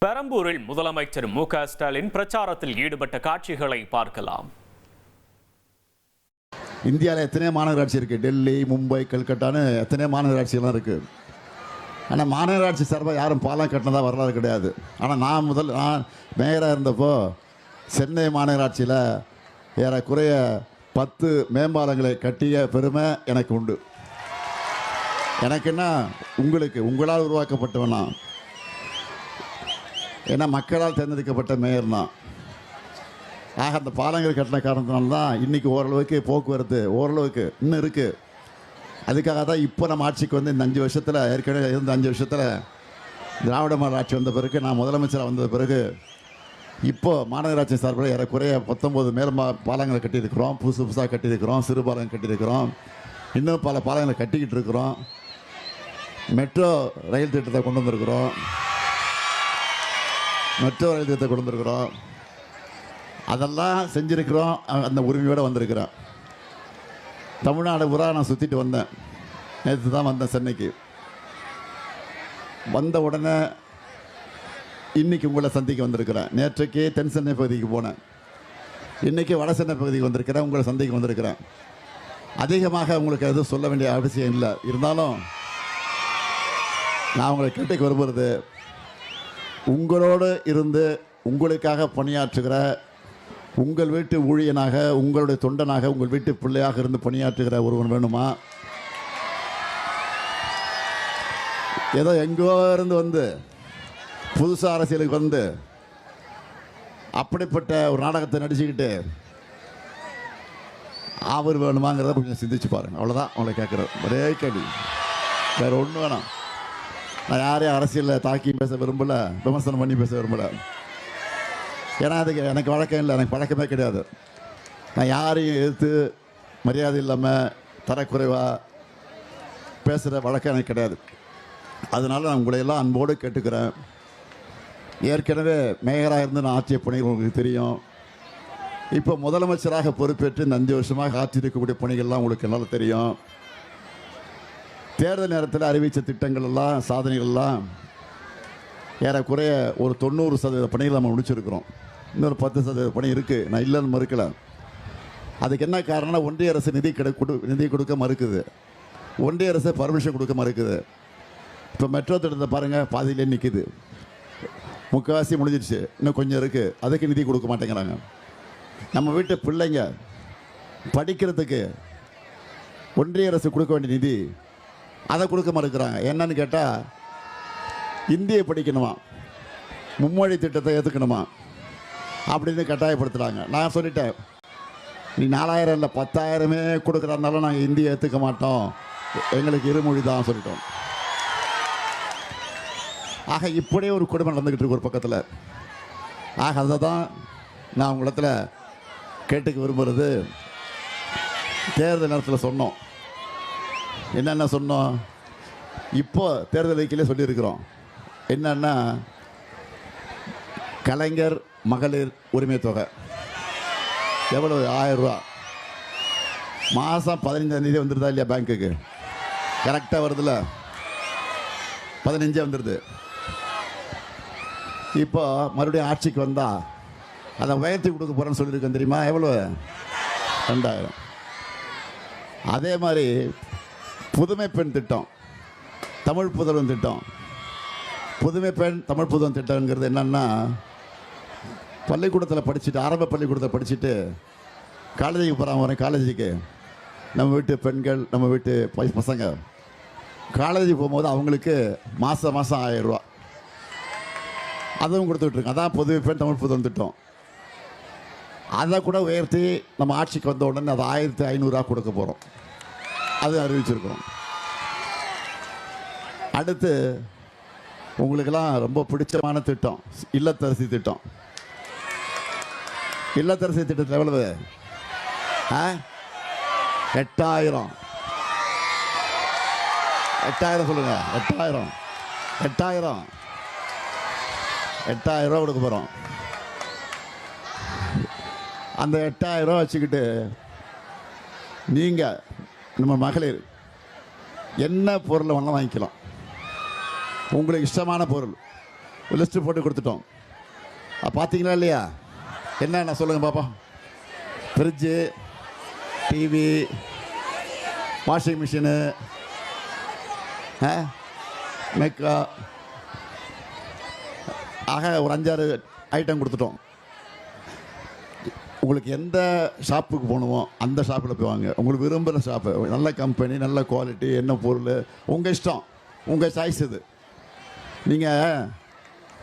பெரம்பூரில் முதலமைச்சர் மு.க. ஸ்டாலின் பிரச்சாரத்தில் ஈடுபட்ட காட்சிகளை பார்க்கலாம். இந்தியாவில் எத்தனை மாநகராட்சி இருக்குது? டெல்லி, மும்பை, கல்கட்டான்னு எத்தனை மாநகராட்சியெல்லாம் இருக்குது. ஆனால் மாநகராட்சி சார்பாக யாரும் பாலம் கட்டினதாக வரலாறு கிடையாது. ஆனால் நான் மேயராக இருந்தப்போ சென்னை மாநகராட்சியில் ஏறக்குறைய 10 மேம்பாலங்களை கட்டிய பெருமை எனக்கு உண்டு. எனக்குன்னா உங்களால் உருவாக்கப்பட்டவனா, ஏன்னா மக்களால் தேர்ந்தெடுக்கப்பட்ட மேயர் தான். ஆக அந்த பாலங்கள் கட்டின காரணத்தினால தான் இன்றைக்கி ஓரளவுக்கு போக்குவரத்து ஓரளவுக்கு இன்னும் இருக்குது. அதுக்காக தான் இப்போ நம்ம ஆட்சிக்கு வந்து இந்த 5 வருஷத்தில், ஏற்கனவே இருந்த 5 வருஷத்தில் திராவிட மாடல் ஆட்சி வந்த பிறகு, நான் முதலமைச்சராக வந்த பிறகு இப்போது மாநகராட்சி சார்பில் ஏறக்குறைய 19 பாலங்களை கட்டியிருக்கிறோம். புதுசாக கட்டியிருக்கிறோம். சிறு பாலங்கள் கட்டியிருக்கிறோம். இன்னும் பல பாலங்களை கட்டிக்கிட்டு இருக்கிறோம். மெட்ரோ ரயில் திட்டத்தை கொண்டு வந்திருக்கிறோம். அதெல்லாம் செஞ்சுருக்கிறோம். அந்த உரிமையோடு வந்திருக்கிறேன். தமிழ்நாடு பூரா நான் சுற்றிட்டு வந்தேன். நேற்று தான் வந்தேன் சென்னைக்கு. வந்த உடனே இன்றைக்கி உங்களை சந்திக்க வந்திருக்கிறேன். நேற்றைக்கு தென் சென்னை பகுதிக்கு போனேன். இன்றைக்கி வட சென்னை பகுதிக்கு வந்திருக்கிறேன். உங்களை சந்திக்க வந்திருக்கிறேன். அதிகமாக உங்களுக்கு எதுவும் சொல்ல வேண்டிய அவசியம் இல்லை. இருந்தாலும் நான் உங்களை கேட்டுக்கு வருகிறது, உங்களோடு இருந்து உங்களுக்காக பணியாற்றுகிற, உங்கள் வீட்டு ஊழியனாக, உங்களுடைய தொண்டனாக, உங்கள் வீட்டு பிள்ளையாக இருந்து பணியாற்றுகிற ஒருவன் வேணுமா? ஏதோ எங்கோ இருந்து வந்து புதுசாக அரசியலுக்கு வந்து அப்படிப்பட்ட ஒரு நாடகத்தை நடிச்சுக்கிட்டு அவர் வேணுமாங்கிறத கொஞ்சம் சிந்திச்சு பாருங்கள். அவ்வளோதான் அவங்களை கேட்குறேன். ஒரே கேள்வி, வேறு ஒன்றும் வேணாம். நான் யாரையும் அரசியலில் தாக்கி பேச விரும்பலை, விமர்சனம் பண்ணி பேச விரும்பலை. ஏன்னா அதுக்கு எனக்கு வழக்கம் இல்லை, எனக்கு பழக்கமே கிடையாது. நான் யாரையும் எதிர்த்து மரியாதை இல்லாமல் தரக்குறைவாக பேசுகிற வழக்கம் எனக்கு கிடையாது. அதனால் நான் உங்களையெல்லாம் அன்போடு கேட்டுக்கிறேன். ஏற்கனவே மேயராக இருந்து நான் ஆற்றிய பணிகள் உங்களுக்கு தெரியும். இப்போ முதலமைச்சராக பொறுப்பேற்று இந்த 5 வருஷமாக ஆற்றியிருக்கக்கூடிய பணிகள்லாம் உங்களுக்கு நல்லா தெரியும். தேர்தல் நேரத்தில் அறிவித்த திட்டங்கள் எல்லாம், சாதனைகள்லாம் ஏறக்குறைய ஒரு 90% பணிகள் நம்ம முடிச்சிருக்கிறோம். இன்னொரு 10% பணி இருக்குது. நான் இல்லைன்னு மறுக்கலை. அதுக்கு என்ன காரணம்னா, ஒன்றிய அரசு நிதி கொடுக்க மறுக்குது. ஒன்றிய அரசு பர்மிஷன் கொடுக்க மறுக்குது. இப்போ மெட்ரோ திட்டத்தை பாருங்கள், பாதியிலே நிற்கிது. முக்கால்வாசி முடிஞ்சிடுச்சு, இன்னும் கொஞ்சம் இருக்குது. அதுக்கு நிதி கொடுக்க மாட்டேங்கிறாங்க. நம்ம வீட்டு பிள்ளைங்க படிக்கிறதுக்கு ஒன்றிய அரசு கொடுக்க வேண்டிய நிதி, அதை கொடுக்க மறுக்கிறாங்க. என்னன்னு கேட்டால், இந்தியை படிக்கணுமா, மும்மொழி திட்டத்தை ஏற்றுக்கணுமா அப்படின்னு கட்டாயப்படுத்துகிறாங்க. நான் சொல்லிட்டேன், நீ 4000 இல்லை 10,000மே கொடுக்குறதுனால நாங்கள் இந்தியை ஏற்றுக்க மாட்டோம், எங்களுக்கு இருமொழி தான் சொல்லிட்டோம். ஆக இப்படியே ஒரு கொடுமை நடந்துக்கிட்டு இருக்கு ஒரு பக்கத்தில். ஆக அதை தான் நான் உங்களிடத்தில் கேட்டுக்க விரும்புகிறது. தேர்தல் நேரத்தில் சொன்னோம். என்னென்ன சொன்னோம்? இப்போ தேர்தல் அறிக்கையிலே சொல்லியிருக்கிறோம். என்னன்னா, கலைஞர் மகளிர் உரிமை தொகை எவ்வளவு? 1000 ரூபா. மாதம் 15ஆம் தேதி வந்துடுதா இல்லையா பேங்க்குக்கு? கரெக்டாக வருதுல்ல? 15 வந்துடுது. இப்போ மறுபடியும் ஆட்சிக்கு வந்தால் அதை உயர்த்தி கொடுக்க போகிறேன்னு சொல்லியிருக்கேன். தெரியுமா எவ்வளோ? 2000. அதே மாதிரி புதுமை பெண் திட்டம், தமிழ் புதல்வன் திட்டம். புதுமை பெண் தமிழ் புதல்வன் திட்டங்கிறது என்னென்னா, பள்ளிக்கூடத்தில் படிச்சுட்டு, ஆரம்ப பள்ளிக்கூடத்தில் படிச்சுட்டு காலேஜுக்கு போகிறாங்க. வரேன் காலேஜுக்கு, நம்ம வீட்டு பெண்கள், நம்ம வீட்டு பசங்க காலேஜுக்கு போகும்போது அவங்களுக்கு மாதம் 1000 ரூபா அதுவும் கொடுத்துட்ருக்கோம். அதான் புதுமை பெண் தமிழ் புதல்வன் திட்டம். அதை கூட உயர்த்தி நம்ம ஆட்சிக்கு வந்த உடனே அது 1500 கொடுக்க போகிறோம். அது அறிவிச்சிருக்கிறோம். அடுத்து உங்களுக்கெல்லாம் ரொம்ப பிடிச்சமான திட்டம், இல்லத்தரசி திட்டம். இல்லத்தரசி திட்டத்தில் எவ்வளவு? 8000. 8000 சொல்லுங்க. 8000 ரூபா கொடுக்க போகிறோம். அந்த 8000 ரூபா வச்சுக்கிட்டு நீங்கள் நம்ம மகளிர் என்ன பொருளை வேணாலும் வாங்கிக்கலாம். உங்களுக்கு இஷ்டமான பொருள் லிஸ்ட்டு போட்டு கொடுத்துட்டோம். பார்த்தீங்களா இல்லையா? என்ன சொல்லுங்கள் பாப்பா. ஃப்ரிட்ஜு, டிவி, வாஷிங் மிஷினு, மேக்கா, ஆக ஒரு 5-6 ஐட்டம் கொடுத்துட்டோம். உங்களுக்கு எந்த ஷாப்புக்கு போகணுமோ அந்த ஷாப்பில் போய் வாங்க. உங்களுக்கு விரும்புகிற ஷாப்பு, நல்ல கம்பெனி, நல்ல குவாலிட்டி, என்ன பொருள் உங்கள் இஷ்டம், உங்கள் சாய்ஸ் இது. நீங்கள்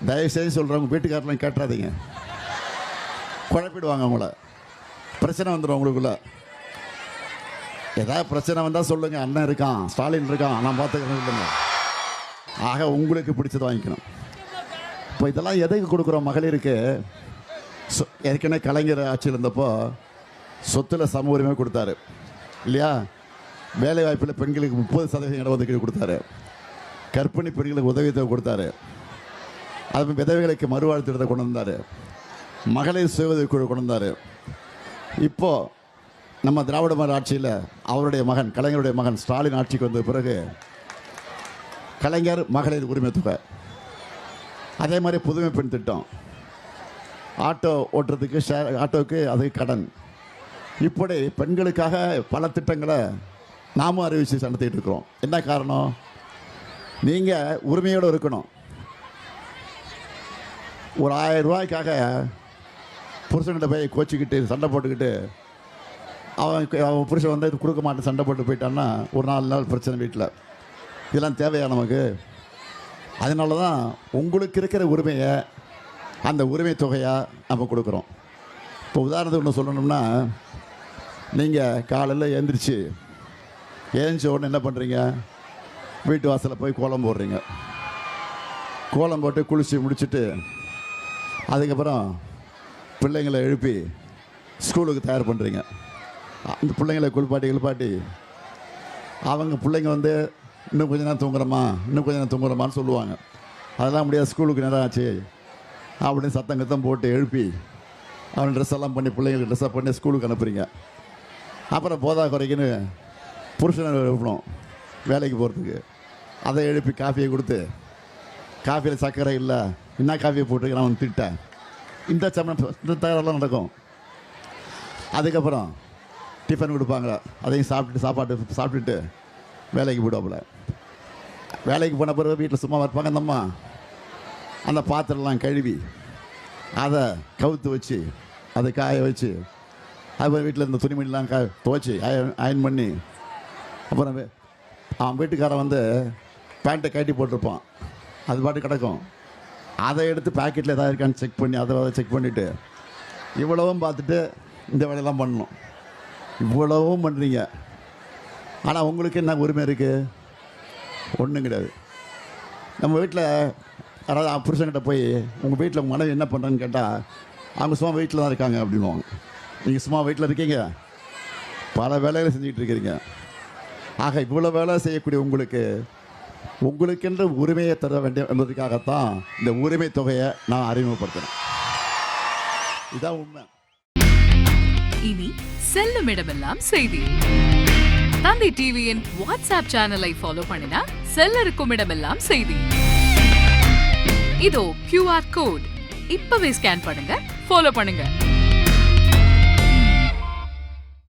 தயவுசெய்து சொல்கிறேன், உங்கள் வீட்டுக்காரெலாம் கேட்டுறாதீங்க, குழப்பிடுவாங்க உங்களை. பிரச்சனை வந்துடும் உங்களுக்குள்ள. ஏதாவது பிரச்சனை வந்தால் சொல்லுங்கள், அண்ணன் இருக்கான், ஸ்டாலின் இருக்கான், நான் பார்த்துக்கிறேன் இல்லைங்க. ஆக உங்களுக்கு பிடிச்சதை வாங்கிக்கணும். இப்போ இதெல்லாம் எதுக்கு கொடுக்குறோம்? மகளிருக்கு ஏற்கனவே கலைஞர் ஆட்சியில் இருந்தப்போ சொத்தில் சம உரிமை கொடுத்தாரு இல்லையா? வேலைவாய்ப்பில் பெண்களுக்கு 30% இடஒதுக்கீடு கொடுத்தாரு. கர்ப்பிணி பெண்களுக்கு உதவித்தொகை கொடுத்தாரு. அது விதவைகளுக்கு மறுவாழ்வு திட்டத்தை கொண்டு வந்தார். மகளிர் சுய உதவிக்குழு கொண்டு வந்தார். இப்போது நம்ம திராவிட மாடல் ஆட்சியில் அவருடைய மகன், கலைஞருடைய மகன் ஸ்டாலின் ஆட்சிக்கு வந்த பிறகு கலைஞர் மகளிர் உரிமை தொகை, அதே மாதிரி புதுமை பெண் திட்டம், ஆட்டோ ஓட்டுறதுக்கு ஆட்டோவுக்கு அதுக்கு கடன், இப்படி பெண்களுக்காக பல திட்டங்களை நாமும் அறிவித்து நடத்திட்டு இருக்கிறோம். என்ன காரணம்? நீங்கள் உரிமையோடு இருக்கணும். ஒரு 1000 ரூபாய்க்காக புருஷன்கிட்ட போய் கோச்சிக்கிட்டு சண்டை போட்டுக்கிட்டு அவன் புருஷன் வந்து கொடுக்க மாட்டேன் சண்டை போட்டு போயிட்டான்னா ஒரு 4 நாள் பிரச்சனை வீட்டில். இதெல்லாம் தேவையா நமக்கு? அதனால தான் உங்களுக்கு இருக்கிற உரிமையை அந்த உரிமை தொகையாக நம்ம கொடுக்குறோம். இப்போ உதாரணத்துக்கு ஒன்று சொல்லணும்னா, நீங்கள் காலையில் எழுந்திரிச்சு உடனே என்ன பண்ணுறீங்க? வீட்டு வாசலில் போய் கோலம் போடுறீங்க. கோலம் போட்டு குளித்து முடிச்சுட்டு அதுக்கப்புறம் பிள்ளைங்களை எழுப்பி ஸ்கூலுக்கு தயார் பண்ணுறீங்க. அந்த பிள்ளைங்களை குளிப்பாட்டி அவங்க பிள்ளைங்க வந்து இன்னும் கொஞ்ச நேரம் தூங்குறோமான்னு சொல்லுவாங்க. அதெல்லாம் முடியாது, ஸ்கூலுக்கு நேரம் ஆச்சு அப்படின்னு சத்தம் போட்டு எழுப்பி அவன் ட்ரெஸ் எல்லாம் பண்ணி பிள்ளைங்களுக்கு ட்ரெஸ்ஸாக பண்ணி ஸ்கூலுக்கு அனுப்புறீங்க. அப்புறம் போதா குறைக்குன்னு புருஷனை எழுப்பணும் வேலைக்கு போகிறதுக்கு. அதை எழுப்பி காஃபியை கொடுத்து, காஃபியில் சர்க்கரை இல்லை, என்ன காஃபியை போட்டு நான் திட்டேன், இந்த தகவலாம் நடக்கும். அதுக்கப்புறம் டிஃபன் கொடுப்பாங்க, அதையும் சாப்பிட்டுட்டு வேலைக்கு போயிடுவாப்புல. வேலைக்கு போன பிறகு வீட்டில் சும்மா இருப்பாங்க அந்த அம்மா. அந்த பாத்திரம்லாம் கழுவி அதை கவுத்து வச்சு அதை காய வச்சு, அதுபோல் வீட்டில் இருந்த துணிமணிலாம் துவைச்சி அயன் பண்ணி, அப்புறம் அவன் வீட்டுக்காரன் வந்து பேண்ட்டை கட்டி போட்டிருப்பான், அது பாட்டு கிடக்கும். அதை எடுத்து பேக்கெட்டில் எதாவது இருக்கான்னு செக் பண்ணி அதை செக் பண்ணிவிட்டு இவ்வளவும் பார்த்துட்டு இந்த வேலையெல்லாம் பண்ணணும். இவ்வளவும் பண்ணுறீங்க. ஆனால் உங்களுக்கு என்ன உரிமை இருக்குது? ஒன்றும் கிடையாது. நம்ம வீட்டில் யாராவது புருஷன்கிட்ட போய் உங்கள் வீட்டில் உங்கள் மனைவி என்ன பண்ணுறேன்னு கேட்டால் அவங்க சும்மா வீட்டில் தான் இருக்காங்க அப்படின்வாங்க. நீங்கள் சும்மா வீட்டில் இருக்கீங்க, பல வேலைகளை செஞ்சுக்கிட்டு இருக்கிறீங்க. ஆக இவ்வளோ வேலை செய்யக்கூடிய உங்களுக்கென்ற உரிமையை தர வேண்டிய என்பதற்காகத்தான் இந்த உரிமை தொகையை நான் அறிமுகப்படுத்தினேன். இதான் உண்மை. இனி செல்லும் இடமெல்லாம் செய்தி. தந்தை டிவியின் வாட்ஸ்அப் சேனலை ஃபாலோ பண்ணினா செல்ல இருக்கும் இடமெல்லாம் செய்தி. இதோ QR கோட், இப்பவே ஸ்கேன் பண்ணுங்க, ஃபாலோ பண்ணுங்க.